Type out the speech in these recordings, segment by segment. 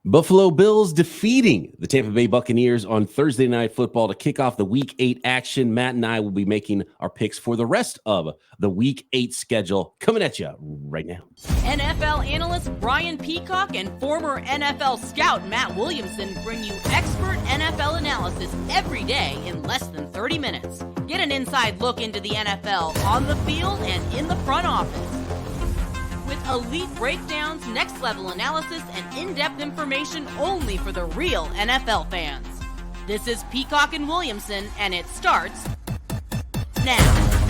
Buffalo Bills defeating the Tampa Bay Buccaneers on Thursday Night Football to kick off the Week 8 action. Matt and I will be making our picks for the rest of the Week 8 schedule coming at you right now. NFL analyst Brian Peacock and former NFL scout Matt Williamson bring you expert NFL analysis every day in less than 30 minutes. Get an inside look into the NFL on the field and in the front office. With elite breakdowns, next-level analysis, and in-depth information only for the real NFL fans. This is Peacock and Williamson, and it starts now.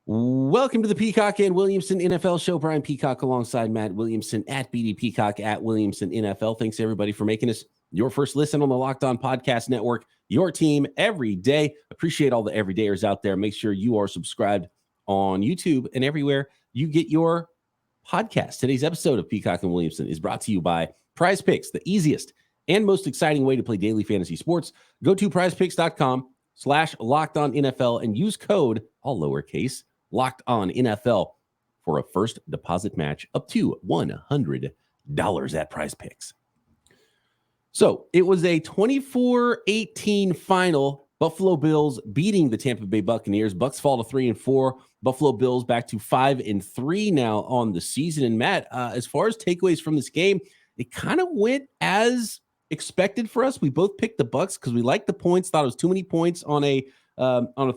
Welcome to the Peacock and Williamson NFL Show. Brian Peacock alongside Matt Williamson at BD Peacock at Williamson NFL. Thanks, everybody, for making us your first listen on the Locked On Podcast Network. Your team every day. Appreciate all the everydayers out there. Make sure you are subscribed on YouTube and everywhere you get your podcast. Today's episode of Peacock and Williamson is brought to you by Prize Picks, the easiest and most exciting way to play daily fantasy sports. Go to prizepicks.com/LockedOnNFL and use code, all lowercase, Locked On NFL for a first deposit match up to $100 at Prize Picks. So it was a 24-18 final. Buffalo Bills beating the Tampa Bay Buccaneers. Bucs fall to 3-4. Buffalo Bills back to 5-3 now on the season. And Matt, as far as takeaways from this game, it kind of went as expected for us. We both picked the Bucs because we liked the points. Thought it was too many points on a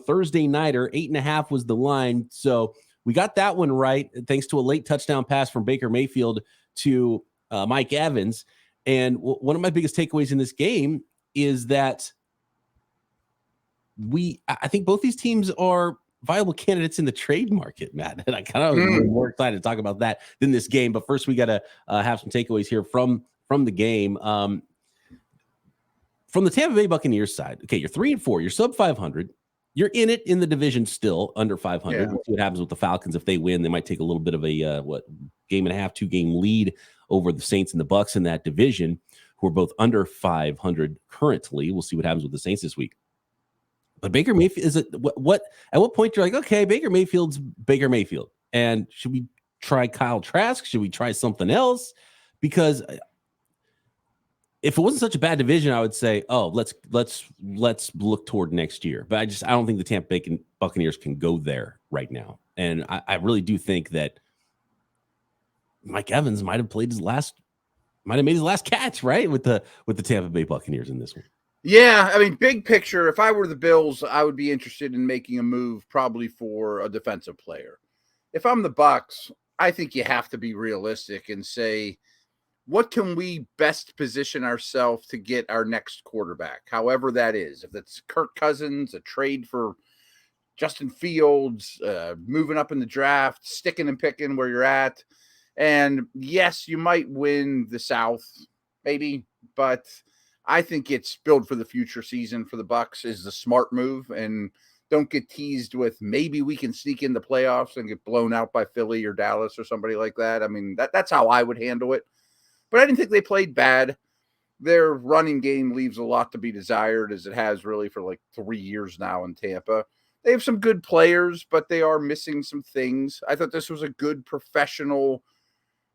Thursday nighter. 8.5 was the line, so we got that one right thanks to a late touchdown pass from Baker Mayfield to Mike Evans. And one of my biggest takeaways in this game is that I think both these teams are viable candidates in the trade market, Matt. And I kind of more excited to talk about that than this game. But first, we got to have some takeaways here from the game. From the Tampa Bay Buccaneers side, okay, you're 3-4, you're sub 500. You're in it in the division still under 500. Yeah. We'll see what happens with the Falcons. If they win, they might take a little bit of a game and a half, 2-game lead over the Saints and the Bucs in that division, who are both under 500 currently. We'll see what happens with the Saints this week. But Baker Mayfield is at what point you're like, okay, Baker Mayfield's Baker Mayfield, and should we try Kyle Trask? Should we try something else? Because if it wasn't such a bad division, I would say, oh, let's look toward next year. But I don't think the Tampa Bay Buccaneers can go there right now. And I really do think that Mike Evans might have made his last catch, right, with the Tampa Bay Buccaneers in this one. Yeah, I mean, big picture, if I were the Bills, I would be interested in making a move probably for a defensive player. If I'm the Bucs, I think you have to be realistic and say, what can we best position ourselves to get our next quarterback, however that is? If it's Kirk Cousins, a trade for Justin Fields, moving up in the draft, sticking and picking where you're at. And yes, you might win the South, maybe, but I think it's build for the future season for the Bucs is the smart move, and don't get teased with maybe we can sneak in the playoffs and get blown out by Philly or Dallas or somebody like that. I mean, that's how I would handle it. But I didn't think they played bad. Their running game leaves a lot to be desired, as it has really for like 3 years now in Tampa. They have some good players, but they are missing some things. I thought this was a good, professional,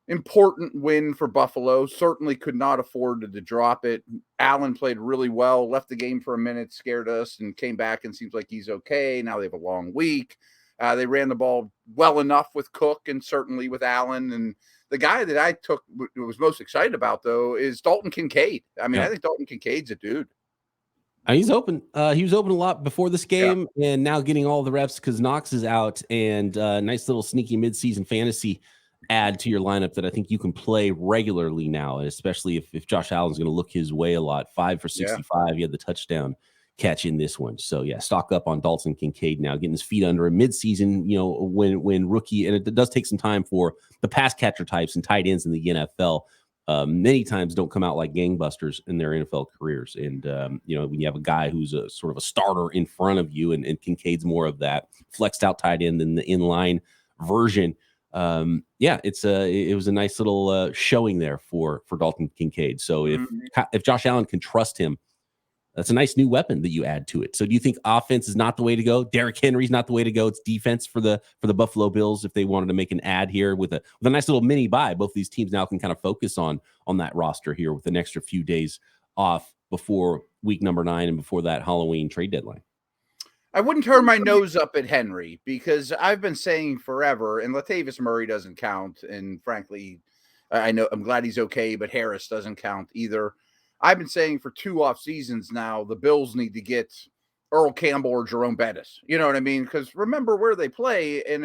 important win for Buffalo. Certainly could not afford to drop it. Allen played really well, left the game for a minute, scared us, and came back and seems like he's okay. Now they have a long week. They ran the ball well enough with Cook and certainly with Allen. And the guy that I was most excited about, though, is Dalton Kincaid. I mean, I think Dalton Kincaid's a dude. He's open. He was open a lot before this game, and now getting all the reps because Knox is out. And nice little sneaky midseason fantasy add to your lineup that I think you can play regularly now, especially if Josh Allen's going to look his way a lot. 5 for 65. He had the touchdown catch in this one. So, stock up on Dalton Kincaid now, getting his feet under a midseason, when rookie. And it does take some time for the pass catcher types and tight ends in the NFL. Many times don't come out like gangbusters in their NFL careers. And, when you have a guy who's a sort of a starter in front of you, and Kincaid's more of that flexed out tight end than the inline version. It was a nice little showing there for Dalton Kincaid. So if Josh Allen can trust him that's a nice new weapon that you add to it. So do you think offense is not the way to go? Derrick Henry's not the way to go. It's defense for the Buffalo Bills if they wanted to make an ad here with a nice little mini bye. Both these teams now can kind of focus on that roster here with an extra few days off before week number 9 and before that Halloween trade deadline. I wouldn't turn my nose up at Henry because I've been saying forever, and Latavius Murray doesn't count. And frankly, I know I'm glad he's okay, but Harris doesn't count either. I've been saying for 2 off seasons now, the Bills need to get Earl Campbell or Jerome Bettis. You know what I mean? Because remember where they play, and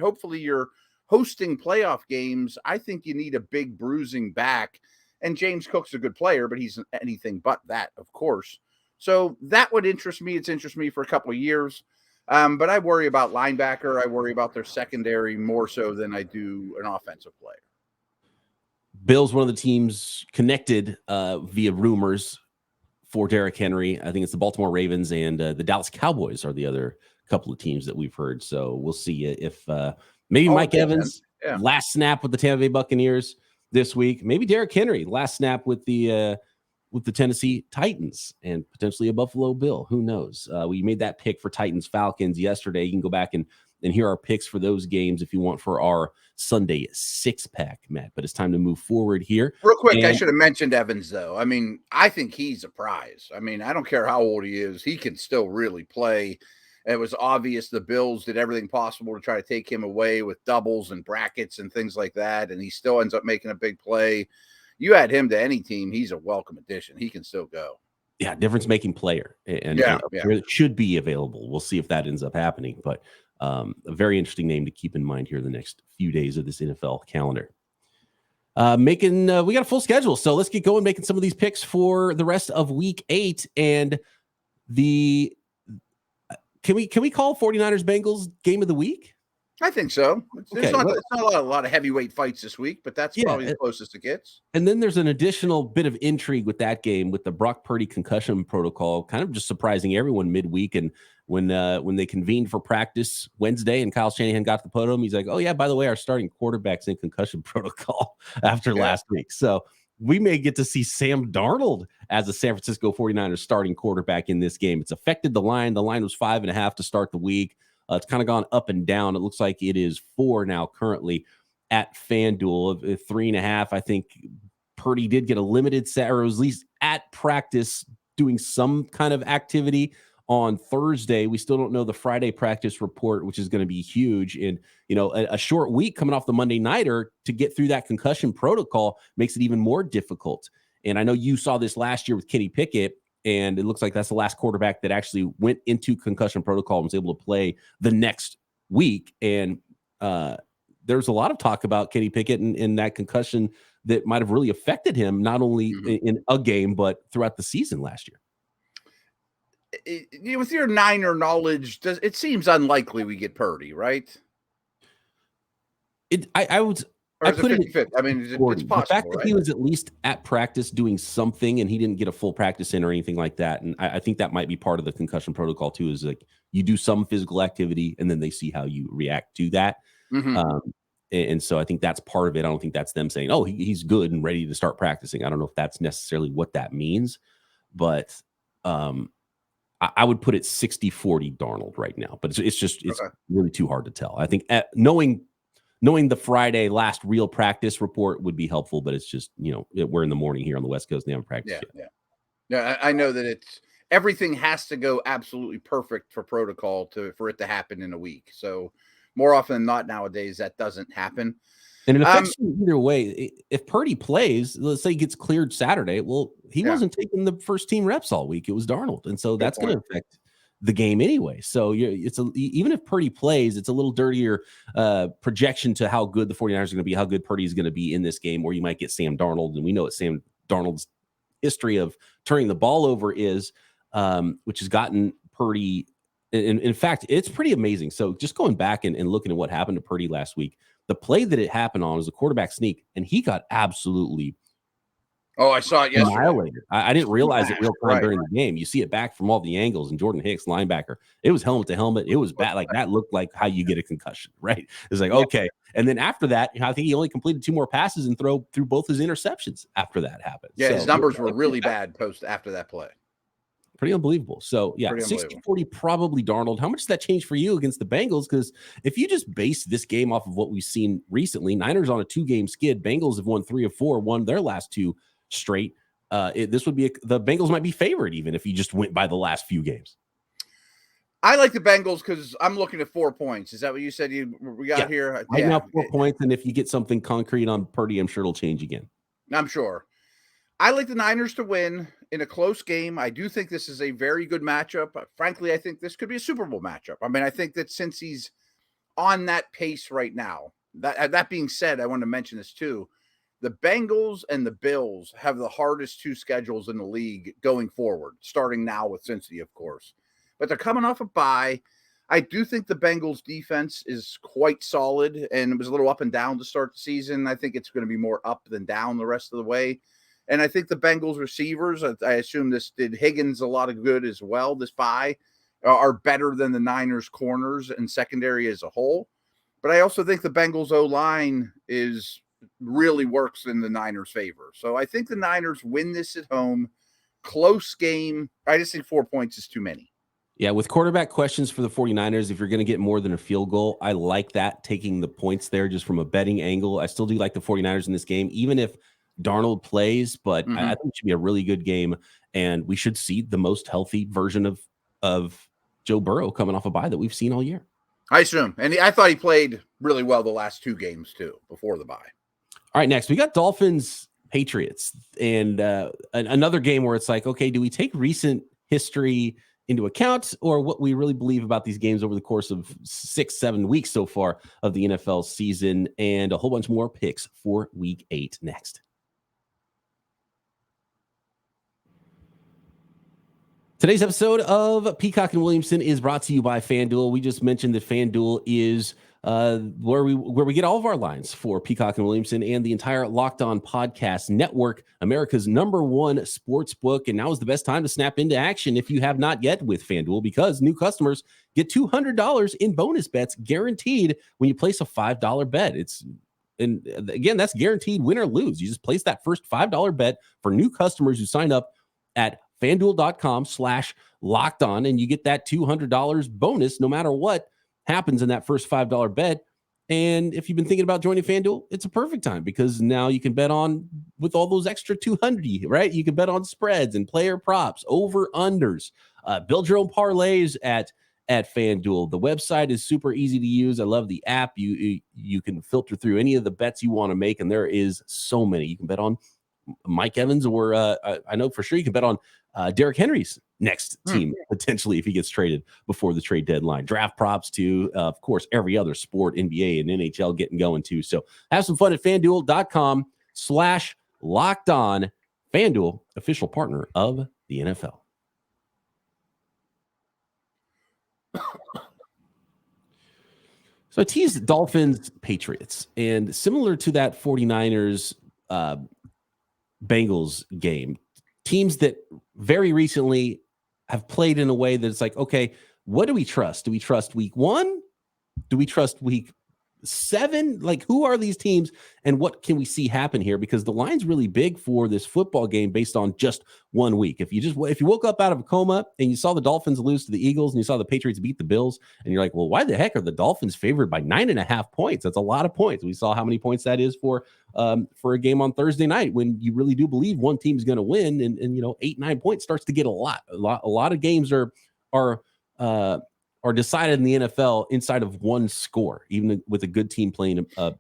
hopefully you're hosting playoff games. I think you need a big bruising back. And James Cook's a good player, but he's anything but that, of course. So that would interest me. It's interested me for a couple of years. But I worry about linebacker. I worry about their secondary more so than I do an offensive player. Bills, one of the teams connected via rumors for Derrick Henry. I think it's the Baltimore Ravens and the Dallas Cowboys are the other couple of teams that we've heard. So we'll see if maybe Mike Evans last snap with the Tampa Bay Buccaneers this week. Maybe Derrick Henry last snap with the Tennessee Titans and potentially a Buffalo Bill. Who knows? We made that pick for Titans Falcons yesterday. You can go back and hear our picks for those games if you want for our Sunday 6-pack, Matt. But it's time to move forward here. Real quick, I should have mentioned Evans, though. I mean, I think he's a prize. I mean, I don't care how old he is. He can still really play. It was obvious the Bills did everything possible to try to take him away with doubles and brackets and things like that, and he still ends up making a big play. You add him to any team, he's a welcome addition. He can still go. Yeah, difference-making player. And it should be available. We'll see if that ends up happening. But a very interesting name to keep in mind here the next few days of this NFL calendar. We got a full schedule, so let's get going making some of these picks for the rest of week 8. And can we call 49ers Bengals game of the week? I think so. It's not a lot of heavyweight fights this week, but that's probably the closest it gets. And then there's an additional bit of intrigue with that game with the Brock Purdy concussion protocol, kind of just surprising everyone midweek. And when they convened for practice Wednesday and Kyle Shanahan got to the podium, he's like, oh, yeah, by the way, our starting quarterback's in concussion protocol after last week. So we may get to see Sam Darnold as a San Francisco 49ers starting quarterback in this game. It's affected the line. The line was 5.5 to start the week. It's kind of gone up and down. It looks like it is 4 now currently at FanDuel. 3.5, I think Purdy did get a limited set, or was at least at practice doing some kind of activity on Thursday. We still don't know the Friday practice report, which is going to be huge. And, a short week coming off the Monday nighter to get through that concussion protocol makes it even more difficult. And I know you saw this last year with Kenny Pickett, and it looks like that's the last quarterback that actually went into concussion protocol and was able to play the next week. And there's a lot of talk about Kenny Pickett and that concussion that might have really affected him, not only in a game, but throughout the season last year. With your Niner knowledge, it seems unlikely we get Purdy, right? I would. Or is it 50-50? I mean, it's possible. The fact that he was at least at practice doing something and he didn't get a full practice in or anything like that. And I think that might be part of the concussion protocol too, is like you do some physical activity and then they see how you react to that. And so I think that's part of it. I don't think that's them saying, oh, he's good and ready to start practicing. I don't know if that's necessarily what that means, but I would put it 60-40 Darnold right now, but it's really too hard to tell. I think knowing the Friday last real practice report would be helpful, but it's just, we're in the morning here on the West Coast and they haven't practiced yet. Yeah, I know that everything has to go absolutely perfect for protocol for it to happen in a week. So more often than not nowadays, that doesn't happen. And it affects you either way. If Purdy plays, let's say he gets cleared Saturday, well, he wasn't taking the first team reps all week. It was Darnold. And so that's going to affect the game anyway. So even if Purdy plays, it's a little dirtier projection to how good the 49ers are going to be, how good Purdy is going to be in this game, or you might get Sam Darnold. And we know what Sam Darnold's history of turning the ball over is, which has gotten Purdy. In fact, it's pretty amazing. So just going back and looking at what happened to Purdy last week, the play that it happened on was a quarterback sneak, and he got absolutely I saw it yesterday. Annihilated. I didn't realize it real time during the game. You see it back from all the angles, and Jordan Hicks, linebacker, it was helmet to helmet. It was bad. Like that looked like how you get a concussion, right? It's like, okay. And then after that, I think he only completed 2 more passes and threw both his interceptions after that happened. Yeah, so his numbers were really bad after that play. Pretty unbelievable. So, yeah, Pretty 60-40 probably Darnold. How much does that change for you against the Bengals? Because if you just base this game off of what we've seen recently, Niners on a 2-game skid. Bengals have won 3 of 4, won their last 2 straight. This would be the Bengals might be favored even if you just went by the last few games. I like the Bengals because I'm looking at 4 points. Is that what you said we got here? Right now, 4 points. And if you get something concrete on Purdy, I'm sure it'll change again. I'm sure. I like the Niners to win in a close game. I do think this is a very good matchup. Frankly, I think this could be a Super Bowl matchup. I mean, I think that since he's on that pace right now, that being said, I want to mention this too. The Bengals and the Bills have the hardest 2 schedules in the league going forward, starting now with Cincinnati, of course. But they're coming off a bye. I do think the Bengals defense is quite solid, and it was a little up and down to start the season. I think it's going to be more up than down the rest of the way. And I think the Bengals receivers, I assume this did Higgins a lot of good as well, this bye, are better than the Niners corners and secondary as a whole. But I also think the Bengals O-line really works in the Niners' favor. So I think the Niners win this at home. Close game. I just think 4 points is too many. Yeah, with quarterback questions for the 49ers, if you're going to get more than a field goal, I like that, taking the points there just from a betting angle. I still do like the 49ers in this game, even if Darnold plays, but I think it should be a really good game, and we should see the most healthy version of Joe Burrow coming off a bye that we've seen all year. I assume. And I thought he played really well the last 2 games, too, before the bye. All right, next, we got Dolphins Patriots, and another game where it's like, okay, do we take recent history into account or what we really believe about these games over the course of 6-7 weeks so far of the NFL season, and a whole bunch more picks for week 8 next. Today's episode of Peacock and Williamson is brought to you by FanDuel. We just mentioned that FanDuel is where we get all of our lines for Peacock and Williamson and the entire Locked On Podcast Network, America's #1 sports book. And now is the best time to snap into action if you have not yet with FanDuel, because new customers get $200 in bonus bets guaranteed when you place a $5 bet. And again, that's guaranteed win or lose. You just place that first $5 bet for new customers who sign up at FanDuel.com/lockedon, and you get that $200 bonus no matter what happens in that first $5 bet. And if you've been thinking about joining FanDuel, it's a perfect time, because now you can bet on with all those extra 200, right? You can bet on spreads and player props, over unders, build your own parlays at FanDuel. The website is super easy to use. I love the app. You can filter through any of the bets you want to make, and there is so many. You can bet on Mike Evans, or I know for sure you can bet on Derrick Henry's next team, potentially, if he gets traded before the trade deadline. Draft props too. Of course, every other sport, NBA and NHL getting going too. So have some fun at FanDuel.com/lockedon. FanDuel, official partner of the NFL. So I teased Dolphins, Patriots, and similar to that 49ers Bengals game, teams that very recently have played in a way that it's like, okay, what do we trust? Do we trust week 1? Do we trust week 7? Like, who are these teams and what can we see happen here? Because the line's really big for this football game based on just 1 week. If you woke up out of a coma and you saw the Dolphins lose to the Eagles and you saw the Patriots beat the Bills, and you're like, well, why the heck are the Dolphins favored by 9.5 points? That's a lot of points. We saw how many points that is for a game on Thursday night, when you really do believe one team's going to win, and 8-9 points starts to get a lot of games are decided in the NFL inside of one score, even with a good team playing a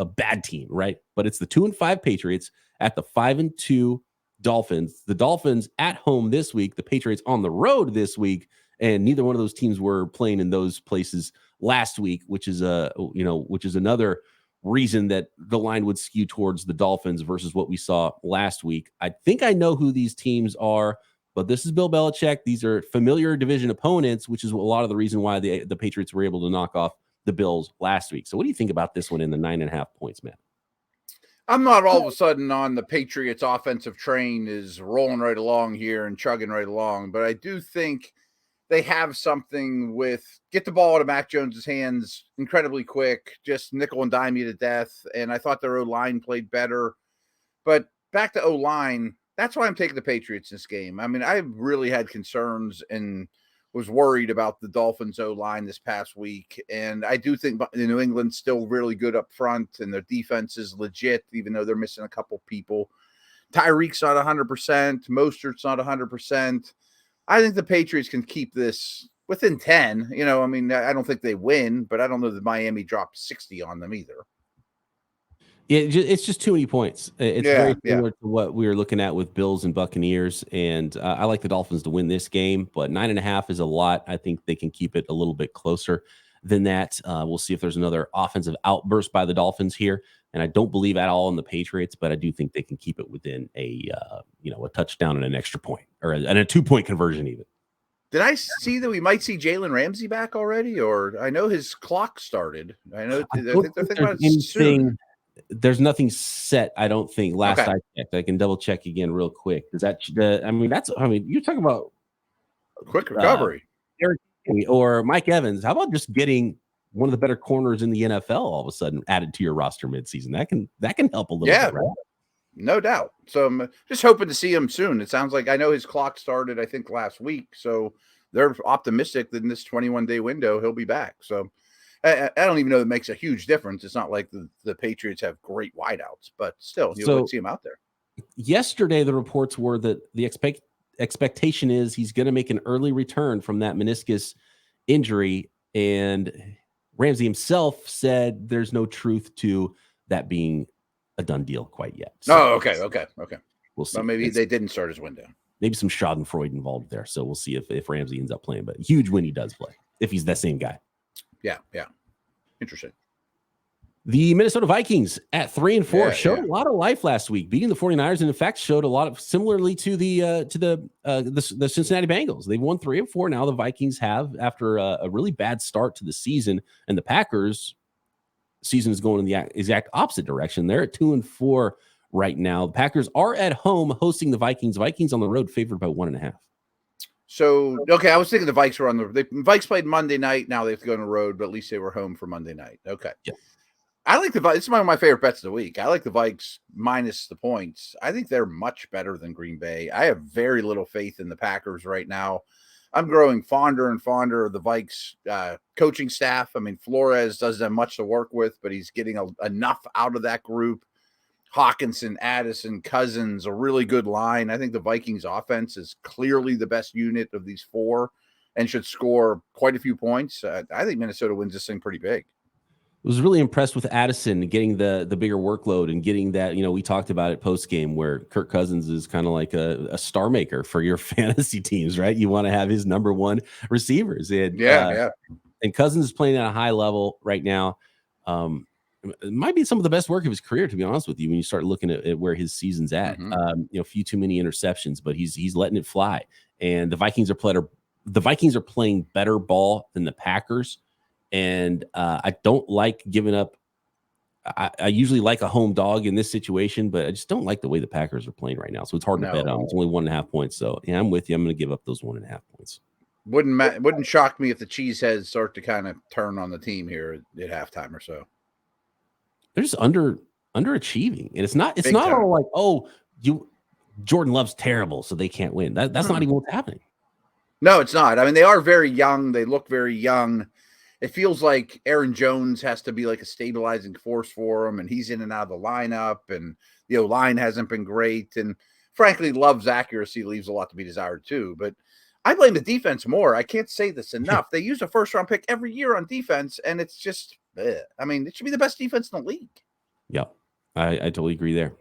bad team, right? But it's the 2-5 Patriots at the 5-2 Dolphins. The Dolphins at home this week, the Patriots on the road this week, and neither one of those teams were playing in those places last week, which is another reason that the line would skew towards the Dolphins versus what we saw last week. I think I know who these teams are, but this is Bill Belichick. These are familiar division opponents, which is a lot of the reason why the Patriots were able to knock off the Bills last week. So what do you think about this one in the 9.5 points, man? I'm not all of a sudden on the Patriots offensive train is rolling right along here and chugging right along, but I do think they have something with get the ball out of Mac Jones's hands incredibly quick, just nickel and dime you to death. And I thought their O-line played better. But back to O-line, that's why I'm taking the Patriots this game. I mean, I really had concerns and was worried about the Dolphins O-line this past week. And I do think New England's still really good up front, and their defense is legit, even though they're missing a couple people. Tyreek's not 100%. Mostert's not 100%. I think the Patriots can keep this within 10. You know, I mean, I don't think they win, but I don't know that Miami dropped 60 on them either. It's just too many points. It's very similar to what we were looking at with Bills and Buccaneers. And I like the Dolphins to win this game, but 9.5 is a lot. I think they can keep it a little bit closer than that. We'll see if there's another offensive outburst by the Dolphins here. And I don't believe at all in the Patriots, but I do think they can keep it within a touchdown and an extra point, or a 2-point conversion even. Did I see that we might see Jalen Ramsey back already? Or I know his clock started. I think they're thinking about it soon. There's nothing set, I don't think. I checked. I can double check again real quick. Is that you're talking about quick recovery. Derrick Henry or Mike Evans. How about just getting one of the better corners in the NFL all of a sudden added to your roster midseason? That can help a little bit, right? No doubt. So I'm just hoping to see him soon. It sounds like, I know his clock started, I think, last week. So they're optimistic that in this 21-day window, he'll be back. So I don't even know that makes a huge difference. It's not like the Patriots have great wideouts, but still, you'll see him out there. Yesterday, the reports were that the expectation is he's going to make an early return from that meniscus injury. And Ramsey himself said there's no truth to that being a done deal quite yet. So okay. We'll see. Well, maybe they didn't start his window. Maybe some Schadenfreude involved there. So we'll see if Ramsey ends up playing. But huge when he does play, if he's that same guy. Yeah. Interesting. The Minnesota Vikings at 3-4 showed a lot of life last week, beating the 49ers, and in fact showed a lot of similarly to the Cincinnati Bengals. They've won 3 of 4 now. The Vikings have, after a really bad start to the season, and the Packers season is going in the exact opposite direction. They're at 2-4 right now. The Packers are at home hosting the Vikings. Vikings on the road favored by 1.5. So, okay, I was thinking the Vikes were the Vikes played Monday night. Now they have to go on the road, but at least they were home for Monday night. Okay. Yeah. I like the Vikes. It's one of my favorite bets of the week. I like the Vikes minus the points. I think they're much better than Green Bay. I have very little faith in the Packers right now. I'm growing fonder and fonder of the Vikes coaching staff. I mean, Flores doesn't have much to work with, but he's getting enough out of that group. Hawkinson, Addison, Cousins, a really good line. I think the Vikings offense is clearly the best unit of these 4 and should score quite a few points. I think Minnesota wins this thing pretty big. I was really impressed with Addison getting the bigger workload and getting that, we talked about it post game where Kirk Cousins is kind of like a star maker for your fantasy teams, right? You want to have his number 1 receivers. And, and Cousins is playing at a high level right now. It might be some of the best work of his career, to be honest with you, when you start looking at where his season's at. A few too many interceptions, but he's letting it fly. And the Vikings are playing better ball than the Packers. And I don't like giving up. I usually like a home dog in this situation, but I just don't like the way the Packers are playing right now. So it's hard to bet on. It's only 1.5 points. So yeah, I'm with you. I'm going to give up those 1.5 points. Wouldn't shock me if the cheeseheads start to kind of turn on the team here at halftime or so. They're just underachieving, and it's not all like, Jordan Love's terrible, so they can't win. That's not even what's happening. No, it's not. I mean, they are very young. They look very young. It feels like Aaron Jones has to be like a stabilizing force for them, and he's in and out of the lineup, and the O-line hasn't been great. And frankly, Love's accuracy leaves a lot to be desired too. But I blame the defense more. I can't say this enough. They use a first-round pick every year on defense, and it's just, I mean, it should be the best defense in the league. Yeah, I totally agree there.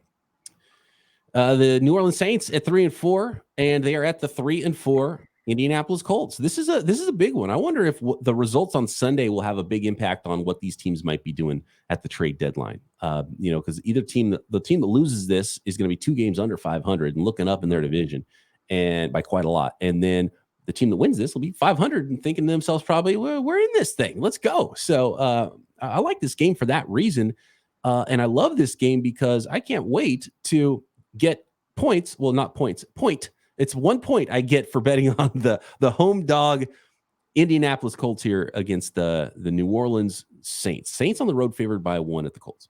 The New Orleans Saints at 3-4, and they are at the 3-4 Indianapolis Colts. This is a big one. I wonder if the results on Sunday will have a big impact on what these teams might be doing at the trade deadline. Because either team, the team that loses this is going to be 2 games under 500 and looking up in their division, and by quite a lot. And then the team that wins this will be 500 and thinking to themselves, probably, we're in this thing. Let's go. So I like this game for that reason. And I love this game because I can't wait to get points. Well, not points. It's 1 point I get for betting on the home dog Indianapolis Colts here against the New Orleans Saints. Saints on the road favored by 1 at the Colts.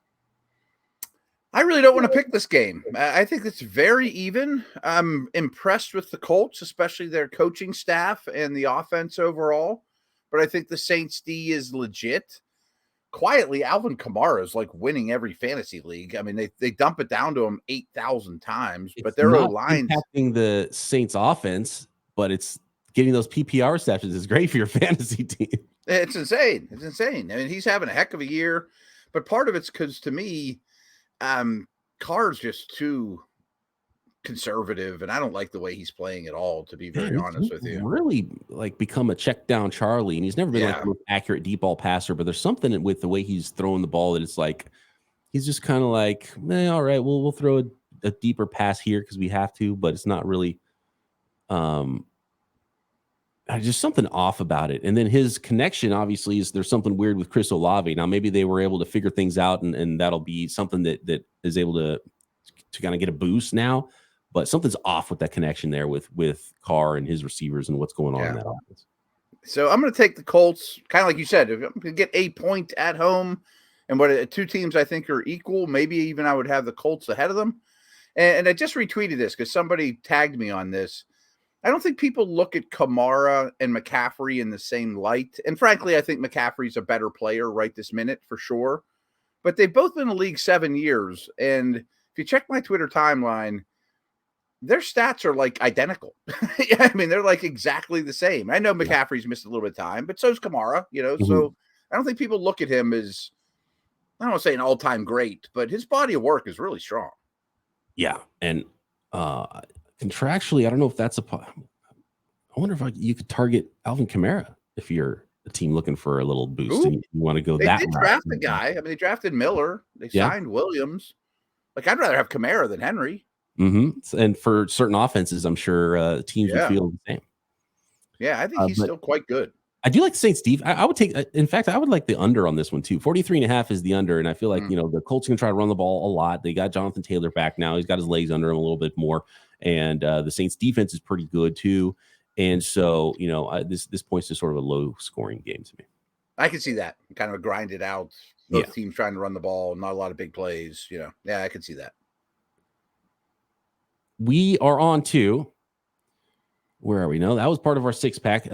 I really don't want to pick this game. I think it's very even. I'm impressed with the Colts, especially their coaching staff and the offense overall. But I think the Saints D is legit. Quietly, Alvin Kamara is like winning every fantasy league. I mean, they dump it down to him 8,000 times, but their O-line impacting the Saints offense, but it's getting those PPR receptions is great for your fantasy team. It's insane. It's insane. I mean, he's having a heck of a year, but part of it's because to me, Carr's just too conservative, and I don't like the way he's playing at all, to be very honest with you. Really like become a check down Charlie, and he's never been like the most accurate deep ball passer, but there's something with the way he's throwing the ball that it's like he's just kind of like, all right, we'll throw a deeper pass here because we have to, but it's not really just something off about it. And then his connection, obviously, is there's something weird with Chris Olave. Now, maybe they were able to figure things out, and that'll be something that is able to kind of get a boost now. But something's off with that connection there with Carr and his receivers and what's going on in that offense. So I'm going to take the Colts, kind of like you said. If I'm going to get a point at home, and what two teams I think are equal, maybe even I would have the Colts ahead of them. And I just retweeted this because somebody tagged me on this. I don't think people look at Kamara and McCaffrey in the same light. And frankly, I think McCaffrey's a better player right this minute for sure. But they've both been in the league 7 years. And if you check my Twitter timeline, their stats are like identical. I mean, they're like exactly the same. I know McCaffrey's missed a little bit of time, but so's Kamara, So I don't think people look at him as, I don't want to say an all-time great, but his body of work is really strong. Yeah. And contractually, I don't know if that's I wonder if you could target Alvin Kamara if you're a team looking for a little boost and you want to go that route. They draft the guy. I mean, they drafted Miller. They signed Williams. Like, I'd rather have Kamara than Henry. Mm-hmm. And for certain offenses, I'm sure teams would feel the same. Yeah, I think he's still quite good. I do like the Saints, Steve. I would take, in fact, I would like the under on this one too. 43.5 is the under. And I feel like, the Colts can try to run the ball a lot. They got Jonathan Taylor back now. He's got his legs under him a little bit more. And the Saints defense is pretty good too. And so, this points to sort of a low scoring game to me. I can see that. Kind of a grinded out. Both teams trying to run the ball, not a lot of big plays. Yeah, I can see that. We are on to, where are we? No, that was part of our 6-pack.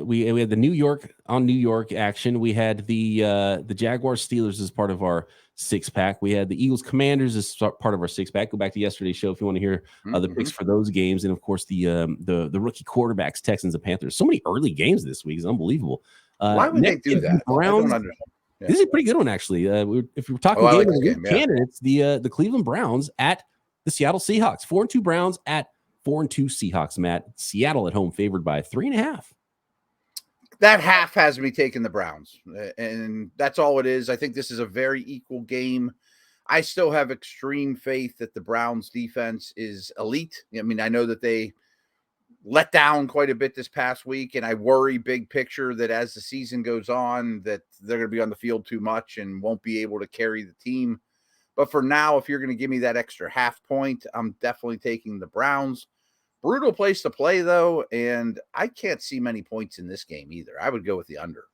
We had the New York action. We had the Jaguars Steelers as part of our 6-pack. We had the Eagles Commanders as part of our 6-pack. Go back to yesterday's show if you want to hear the picks for those games, and of course the rookie quarterbacks, Texans and Panthers. So many early games this week is unbelievable. Why would they do that? Browns. This is a pretty good one actually. If we're talking candidates, the Cleveland Browns at the Seattle Seahawks. 4-2 Browns at 4-2 Seahawks, Matt. Seattle at home favored by 3.5. That half has me taking the Browns, and that's all it is. I think this is a very equal game. I still have extreme faith that the Browns defense is elite. I mean, I know that they let down quite a bit this past week, and I worry big picture that as the season goes on that they're going to be on the field too much and won't be able to carry the team. But for now, if you're going to give me that extra half point, I'm definitely taking the Browns. Brutal place to play, though, and I can't see many points in this game either. I would go with the under.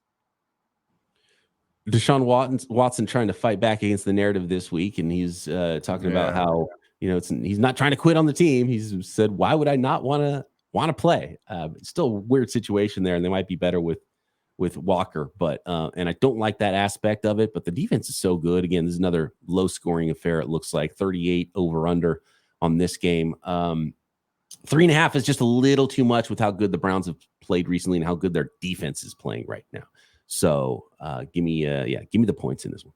Deshaun Watson trying to fight back against the narrative this week, and he's talking about how he's not trying to quit on the team. He's said, "Why would I not want to play?" It's still a weird situation there, and they might be better with Walker, but and I don't like that aspect of it. But the defense is so good. Again, this is another low scoring affair. It looks like 38 over under on this game. 3.5 is just a little too much with how good the Browns have played recently and how good their defense is playing right now. So give me the points in this one.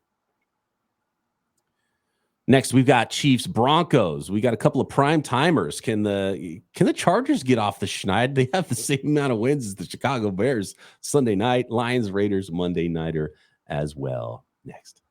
Next, we've got Chiefs Broncos. We got a couple of prime timers. Can the Chargers get off the schneid? They have the same amount of wins as the Chicago Bears Sunday night. Lions Raiders Monday nighter as well. Next.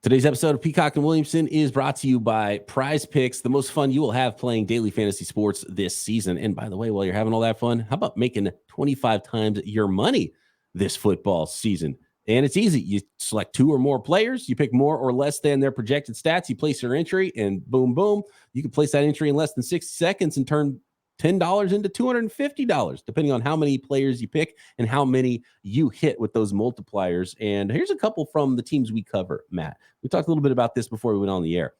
Today's episode of Peacock and Williamson is brought to you by Prize Picks, the most fun you will have playing daily fantasy sports this season. And by the way, while you're having all that fun, how about making 25 times your money this football season? And it's easy. You select 2 or more players, you pick more or less than their projected stats, you place your entry, and boom, boom, you can place that entry in less than 60 seconds and turn $10 into $250, depending on how many players you pick and how many you hit with those multipliers. And here's a couple from the teams we cover, Matt. We talked a little bit about this before we went on the air.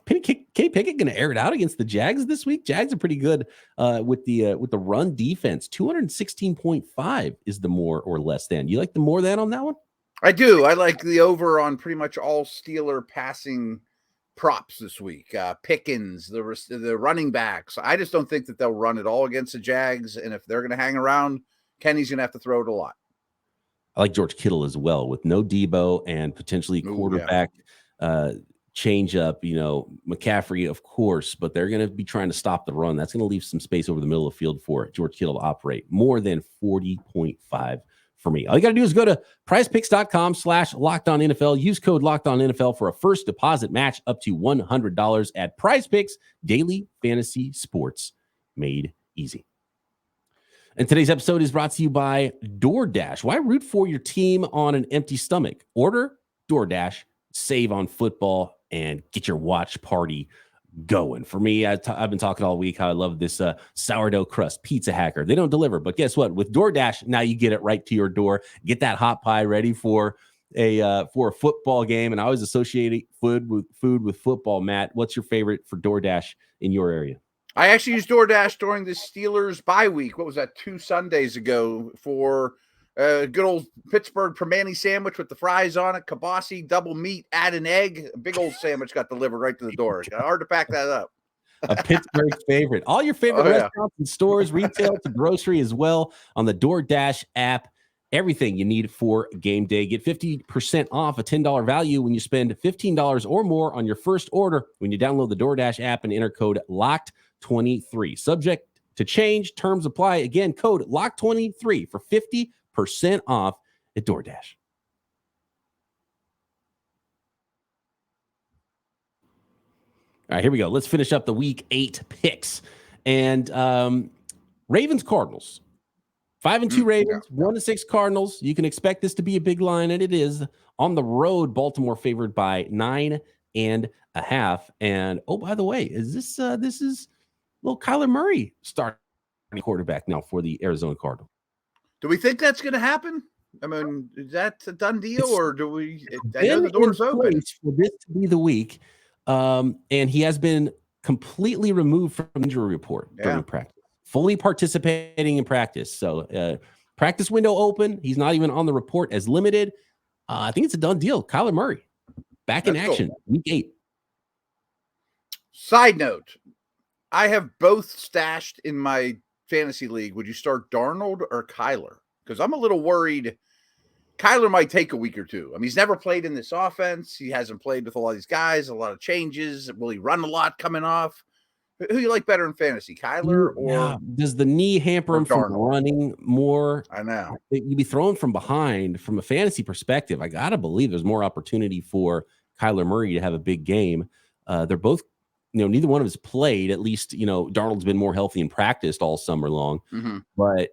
Kenny Pickett going to air it out against the Jags this week. Jags are pretty good with the run defense. 216.5 is the more or less than. You like the more than on that one? I do. I like the over on pretty much all Steeler passing props this week. Pickens, the running backs. I just don't think that they'll run it all against the Jags. And if they're going to hang around, Kenny's going to have to throw it a lot. I like George Kittle as well, with no Debo and potentially quarterback change up. McCaffrey, of course, but they're going to be trying to stop the run. That's going to leave some space over the middle of the field for George Kittle to operate. More than 40.5 for me. All you got to do is go to prizepicks.com/LockedOnNFL. Use code LockedOnNFL for a first deposit match up to $100 at PrizePicks. Daily fantasy sports made easy. And today's episode is brought to you by DoorDash. Why root for your team on an empty stomach? Order DoorDash, save on football, and get your watch party going. For me, I've been talking all week how I love this sourdough crust pizza hacker. They don't deliver, but guess what? With DoorDash, now you get it right to your door. Get that hot pie ready for a football game. And I always associate food with football. Matt, what's your favorite for DoorDash in your area? I actually used DoorDash during the Steelers bye week. What was that? 2 Sundays ago for a good old Pittsburgh Permani sandwich with the fries on it, kibasi, double meat, add an egg. A big old sandwich got delivered right to the door. It's hard to pack that up. A Pittsburgh favorite. All your favorite restaurants and stores, retail to grocery as well on the DoorDash app. Everything you need for game day. Get 50% off a $10 value when you spend $15 or more on your first order when you download the DoorDash app and enter code LOCKED23. Subject to change. Terms apply. Again, code LOCKED23 for 50% off at DoorDash. All right, here we go. Let's finish up the week 8 picks. And Ravens Cardinals. 5-2 Ravens, 1-6 Cardinals. You can expect this to be a big line, and it is. On the road, Baltimore favored by 9.5. And oh, by the way, is this is little Kyler Murray starting quarterback now for the Arizona Cardinals? Do we think that's going to happen? I mean, is that a done deal, or do we? I know the door's open for this to be the week, and he has been completely removed from injury report during practice. Fully participating in practice. So practice window open. He's not even on the report as limited. I think it's a done deal. Kyler Murray back in action. Cool. Week 8. Side note, I have both stashed in my fantasy league. Would you start Darnold or Kyler? Because I'm a little worried. Kyler might take a week or two. I mean, he's never played in this offense. He hasn't played with a lot of these guys, a lot of changes. Will he run a lot coming off? Who you like better in fantasy, Kyler or does the knee hamper him from running more? I know. You'd be thrown from behind from a fantasy perspective. I got to believe there's more opportunity for Kyler Murray to have a big game. They're both, neither one of us played. At least, Darnold's been more healthy and practiced all summer long. Mm-hmm. But,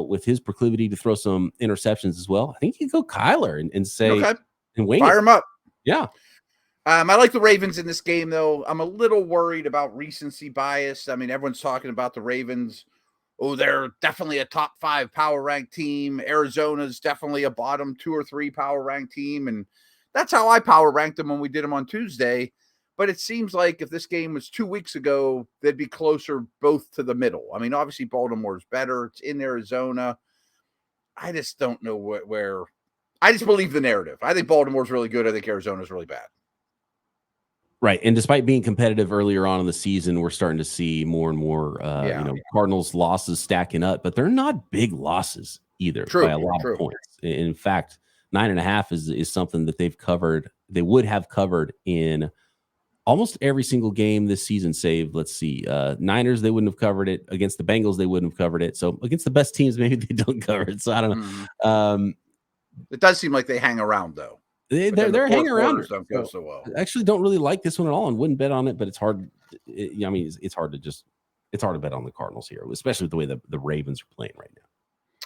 with his proclivity to throw some interceptions as well, I think you could go Kyler and say, and wing fire him up. Yeah. I like the Ravens in this game, though. I'm a little worried about recency bias. I mean, everyone's talking about the Ravens. Oh, they're definitely a top 5 power ranked team. Arizona's definitely a bottom 2 or 3 power ranked team. And that's how I power ranked them when we did them on Tuesday. But it seems like if this game was 2 weeks ago, they'd be closer both to the middle. I mean, obviously Baltimore's better. It's in Arizona. I just don't know where. I just believe the narrative. I think Baltimore's really good. I think Arizona's really bad. Right. And despite being competitive earlier on in the season, we're starting to see more and more, Cardinals losses stacking up, but they're not big losses either by a lot of points. In fact, 9.5 is something that they've covered. They would have covered in almost every single game this season, save, let's see, Niners, they wouldn't have covered it. Against the Bengals, they wouldn't have covered it. So against the best teams, maybe they don't cover it. So I don't know. Mm-hmm. It does seem like they hang around, though. They're hanging around. Don't go so well. I actually don't really like this one at all and wouldn't bet on it, but it's hard. It's hard to bet on the Cardinals here, especially with the way the Ravens are playing right now.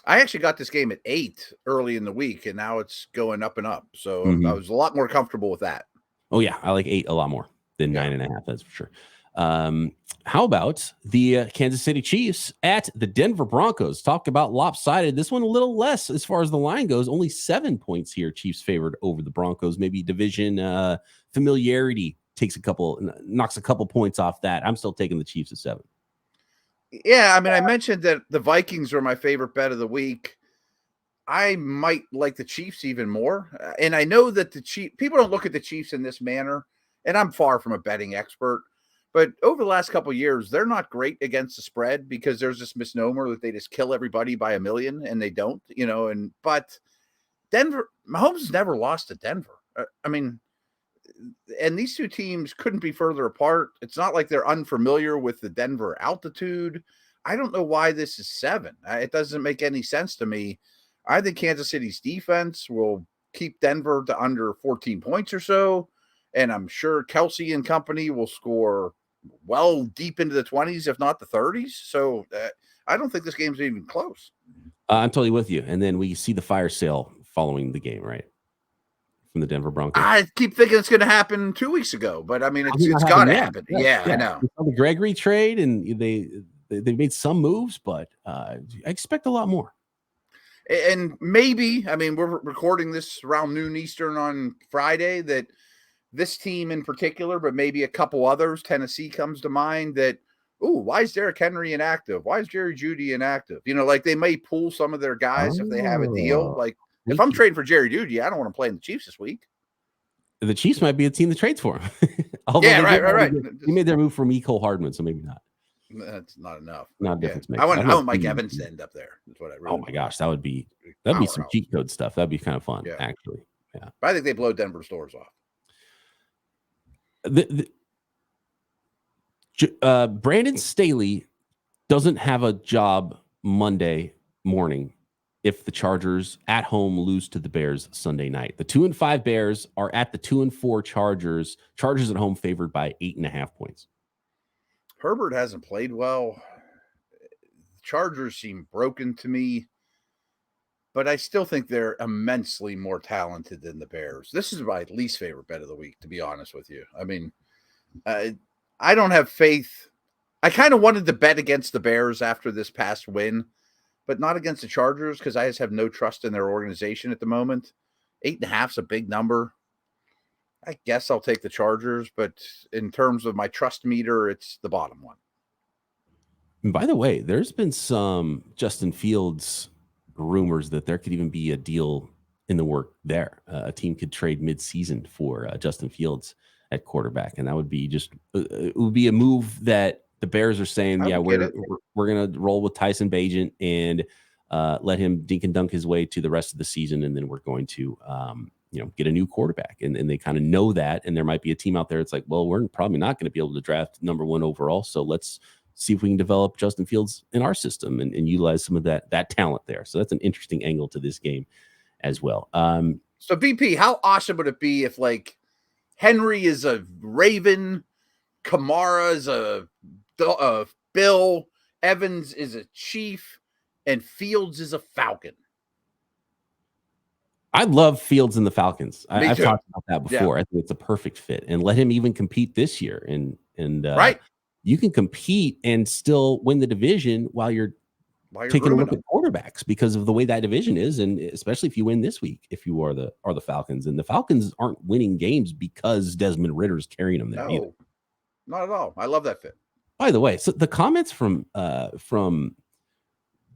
I actually got this game at 8 early in the week, and now it's going up and up. So I was a lot more comfortable with that. Oh, yeah. I like 8 a lot more than 9.5. That's for sure. How about the Kansas City Chiefs at the Denver Broncos? Talk about lopsided. This one a little less as far as the line goes. Only 7 points here. Chiefs favored over the Broncos. Maybe division familiarity knocks a couple points off that. I'm still taking the Chiefs at 7. Yeah, I mean, I mentioned that the Vikings were my favorite bet of the week. I might like the Chiefs even more. And I know that people don't look at the Chiefs in this manner, and I'm far from a betting expert. But over the last couple of years, they're not great against the spread because there's this misnomer that they just kill everybody by a million, and they don't, but Denver, Mahomes has never lost to Denver. I mean, and these two teams couldn't be further apart. It's not like they're unfamiliar with the Denver altitude. I don't know why this is 7. It doesn't make any sense to me. I think Kansas City's defense will keep Denver to under 14 points or so. And I'm sure Kelsey and company will score well deep into the 20s, if not the 30s. So I don't think this game's even close. I'm totally with you. And then we see the fire sale following the game, right? From the Denver Broncos. I keep thinking it's going to happen 2 weeks ago, but I mean, it's got to happen. Yeah, I know. The Gregory trade, and they made some moves, but I expect a lot more. And maybe, I mean, we're recording this around noon Eastern on Friday, that this team in particular, but maybe a couple others, Tennessee comes to mind, that, why is Derrick Henry inactive? Why is Jerry Jeudy inactive? Like they may pull some of their guys if they have a deal. Like if I'm trading for Jerry Jeudy, I don't want to play in the Chiefs this week. The Chiefs might be a team that trades for him. Yeah, right. He made their move for Mecole Hardman, so maybe not. That's not enough. Not a difference maker. I want Mike Evans to end up there. That's what I really. Oh my gosh, that'd be some cheat code stuff. That'd be kind of fun, actually. Yeah, but I think they blow Denver's doors off. Brandon Staley doesn't have a job Monday morning if the Chargers at home lose to the Bears Sunday night. The 2-5 Bears are at the 2-4 Chargers. Chargers at home favored by 8.5 points. Herbert hasn't played well. Chargers seem broken to me, but I still think they're immensely more talented than the Bears. This is my least favorite bet of the week, to be honest with you. I mean, I don't have faith. I kind of wanted to bet against the Bears after this past win, but not against the Chargers because I just have no trust in their organization at the moment. 8.5 is a big number. I guess I'll take the Chargers, but in terms of my trust meter, it's the bottom one. And by the way, there's been some Justin Fields rumors that there could even be a deal in the work there. A team could trade mid-season for Justin Fields at quarterback, and that would be it would be a move that the Bears are saying, we're going to roll with Tyson Bagent and let him dink and dunk his way to the rest of the season, and then we're going to get a new quarterback. And they kind of know that, and there might be a team out there. It's like, well, we're probably not going to be able to draft number 1 overall. So let's see if we can develop Justin Fields in our system and utilize some of that talent there. So that's an interesting angle to this game as well. So VP, how awesome would it be if like Henry is a Raven, Kamara is a Bill, Evans is a Chief, and Fields is a Falcon? I love Fields and the Falcons. I've talked about that before. Yeah. I think it's a perfect fit, and let him even compete this year. And right, you can compete and still win the division while you're taking a look at quarterbacks because of the way that division is, and especially if you win this week, if you are the Falcons, and the Falcons aren't winning games because Desmond Ritter's carrying them there. No, not at all. I love that fit. By the way, so the comments from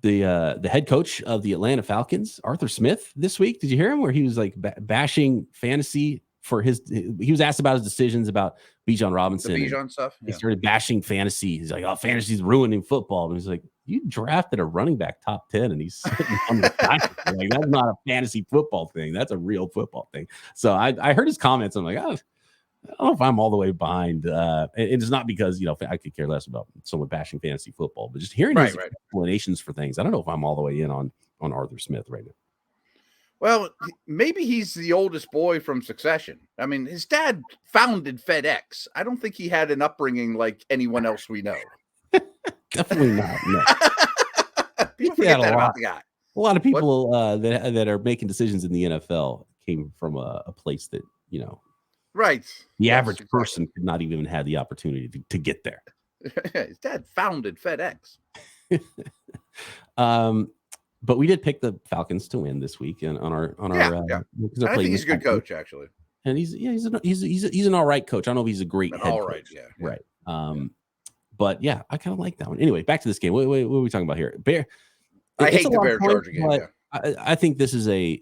the head coach of the Atlanta Falcons, Arthur Smith, this week. Did you hear him where he was like bashing fantasy for he was asked about his decisions about Bijan Robinson. The Bijan stuff. He started bashing fantasy. He's like, oh, fantasy's ruining football. And he's like, you drafted a running back top 10 and he's sitting on the side. Like, that's not a fantasy football thing. That's a real football thing. So I heard his comments. I'm like, I don't know if I'm all the way behind. It's not because, I could care less about someone bashing fantasy football, but just hearing his explanations for things. I don't know if I'm all the way in on Arthur Smith right now. Well, maybe he's the oldest boy from Succession. I mean, his dad founded FedEx. I don't think he had an upbringing like anyone else we know. Definitely not. No. People forget that about the guy. A lot of people that are making decisions in the NFL came from a place that, Right. The average person could not even have the opportunity to get there. His dad founded FedEx. But we did pick the Falcons to win this week, and on our I think he's a good coach, actually. And he's an all right coach. I don't know if he's a great head all coach. Right, right. But yeah, I kind of like that one. Anyway, back to this game. What are we talking about here? I hate the Bear Charger game. Yeah. I think this is I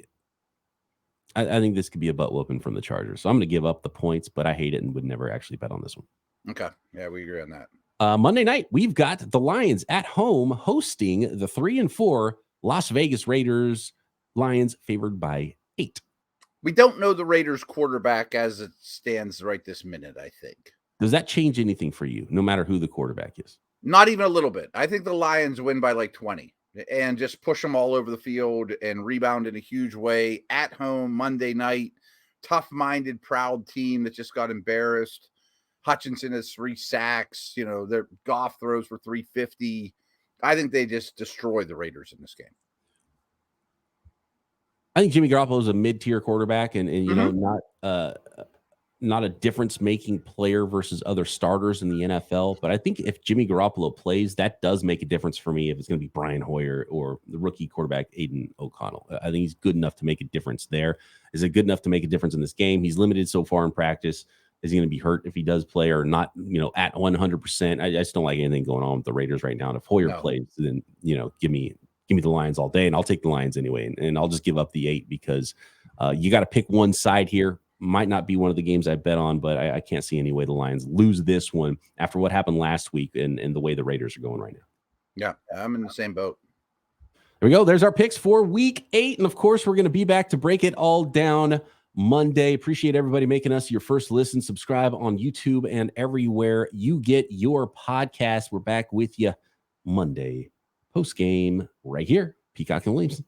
think this could be a butt whooping from the Chargers. So I'm going to give up the points, but I hate it and would never actually bet on this one. Okay. Yeah, we agree on that. Monday night, we've got the Lions at home hosting the 3-4 Las Vegas Raiders. Lions favored by 8. We don't know the Raiders quarterback as it stands right this minute, I think. Does that change anything for you, no matter who the quarterback is? Not even a little bit. I think the Lions win by like 20 and just push them all over the field and rebound in a huge way at home Monday night. Tough-minded, proud team that just got embarrassed. Hutchinson has 3 sacks. Their Goff throws for 350. I think they just destroyed the Raiders in this game. I think Jimmy Garoppolo is a mid-tier quarterback, and not a difference-making player versus other starters in the NFL. But I think if Jimmy Garoppolo plays, that does make a difference for me if it's going to be Brian Hoyer or the rookie quarterback Aiden O'Connell. I think he's good enough to make a difference there. Is it good enough to make a difference in this game? He's limited so far in practice. Is he going to be hurt if he does play or not, at 100%? I just don't like anything going on with the Raiders right now. And if Hoyer plays, then, give me the Lions all day, and I'll take the Lions anyway. And I'll just give up the 8 because you got to pick one side here. Might not be one of the games I bet on, but I can't see any way the Lions lose this one after what happened last week and the way the Raiders are going right now. Yeah, I'm in the same boat. There we go. There's our picks for week 8. And of course, we're going to be back to break it all down Monday. Appreciate everybody making us your first listen. Subscribe on YouTube and everywhere you get your podcast. We're back with you Monday post game right here. Peacock and Williamson.